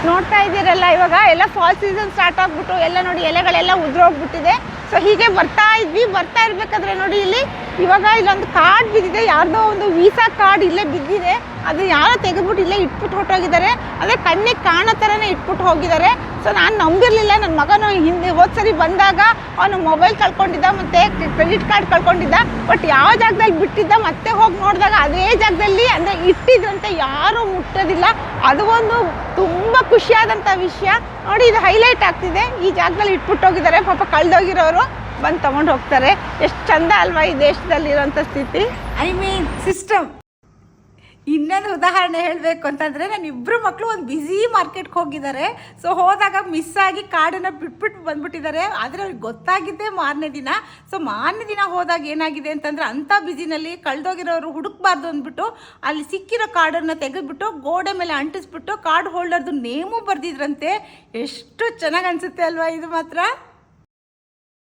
ನೋಡ್ತಾ ಇದ್ದೀರಲ್ಲ, ಇವಾಗ ಎಲ್ಲ ಫಾಲ್ ಸೀಸನ್ ಸ್ಟಾರ್ಟ್ ಆಗ್ಬಿಟ್ಟು ಎಲ್ಲ ನೋಡಿ ಎಲೆಗಳೆಲ್ಲ ಉದುರೋಗ್ಬಿಟ್ಟಿದೆ. ಸೊ ಹೀಗೆ ಬರ್ತಾ ಇರ್ಬೇಕಾದ್ರೆ ನೋಡಿ ಇಲ್ಲಿ ಇವಾಗ ಇಲ್ಲೊಂದು ಕಾರ್ಡ್ ಬಿದ್ದಿದೆ, ಯಾರ್ದೋ ಒಂದು ವೀಸಾ ಕಾರ್ಡ್ ಇಲ್ಲೇ ಬಿದ್ದಿದೆ. ಅದು ಯಾರೋ ತೆಗೆದ್ಬಿಟ್ಟು ಇಲ್ಲೇ ಇಟ್ಬಿಟ್ಟು ಹೊರಟೋಗಿದ್ದಾರೆ. ಅಂದರೆ ಕಣ್ಣಿಗೆ ಕಾಣೋ ಥರನೇ ಇಟ್ಬಿಟ್ಟು ಹೋಗಿದ್ದಾರೆ. ಸೊ ನಾನು ನಂಬಿರಲಿಲ್ಲ. ನನ್ನ ಮಗನು ಹಿಂದೆ ಹೋದ್ಸರಿ ಬಂದಾಗ ಅವನು ಮೊಬೈಲ್ ಕಳ್ಕೊಂಡಿದ್ದ ಮತ್ತು ಕ್ರೆಡಿಟ್ ಕಾರ್ಡ್ ಕಳ್ಕೊಂಡಿದ್ದ. ಬಟ್ ಯಾವ ಜಾಗದಲ್ಲಿ ಬಿಟ್ಟಿದ್ದ ಮತ್ತೆ ಹೋಗಿ ನೋಡಿದಾಗ ಅದೇ ಜಾಗದಲ್ಲಿ ಅಂದರೆ ಇಟ್ಟಿದ್ರಂತೆ, ಯಾರೂ ಮುಟ್ಟೋದಿಲ್ಲ. ಅದು ಒಂದು ತುಂಬ ಖುಷಿಯಾದಂಥ ವಿಷಯ ನೋಡಿ. ಇದು ಹೈಲೈಟ್ ಆಗ್ತಿದೆ. ಈ ಜಾಗದಲ್ಲಿ ಇಟ್ಬಿಟ್ಟು ಹೋಗಿದ್ದಾರೆ. ಪಾಪ ಕಳೆದೋಗಿರೋರು ಬಂದು ತೊಗೊಂಡು ಹೋಗ್ತಾರೆ. ಎಷ್ಟು ಚಂದ ಅಲ್ವಾ ಈ ದೇಶದಲ್ಲಿರೋಂಥ ಸ್ಥಿತಿ. I mean system. ಇನ್ನೊಂದು ಉದಾಹರಣೆ ಹೇಳಬೇಕು ಅಂತಂದರೆ, ನನ್ನ ಇಬ್ಬರು ಮಕ್ಕಳು ಒಂದು ಬ್ಯುಸಿ ಮಾರ್ಕೆಟ್ಗೆ ಹೋಗಿದ್ದಾರೆ. ಸೊ ಹೋದಾಗ ಮಿಸ್ ಆಗಿ ಕಾರ್ಡನ್ನು ಬಿಟ್ಬಿಟ್ಟು ಬಂದ್ಬಿಟ್ಟಿದ್ದಾರೆ. ಆದರೆ ಅವ್ರಿಗೆ ಗೊತ್ತಾಗಿದ್ದೇ ಮಾರನೇ ದಿನ. ಸೊ ಮಾರನೇ ದಿನ ಹೋದಾಗ ಏನಾಗಿದೆ ಅಂತಂದರೆ, ಅಂಥ ಬ್ಯುಸಿನಲ್ಲಿ ಕಳೆದೋಗಿರೋರು ಹುಡುಕ್ಬಾರ್ದು ಅಂದ್ಬಿಟ್ಟು ಅಲ್ಲಿ ಸಿಕ್ಕಿರೋ ಕಾರ್ಡನ್ನು ತೆಗೆದುಬಿಟ್ಟು ಗೋಡೆ ಮೇಲೆ ಅಂಟಿಸ್ಬಿಟ್ಟು ಕಾರ್ಡ್ ಹೋಲ್ಡರ್ದು ನೇಮು ಬರೆದಿದ್ರಂತೆ. ಎಷ್ಟು ಚೆನ್ನಾಗಿ ಅನಿಸುತ್ತೆ ಅಲ್ವಾ ಇದು ಮಾತ್ರ.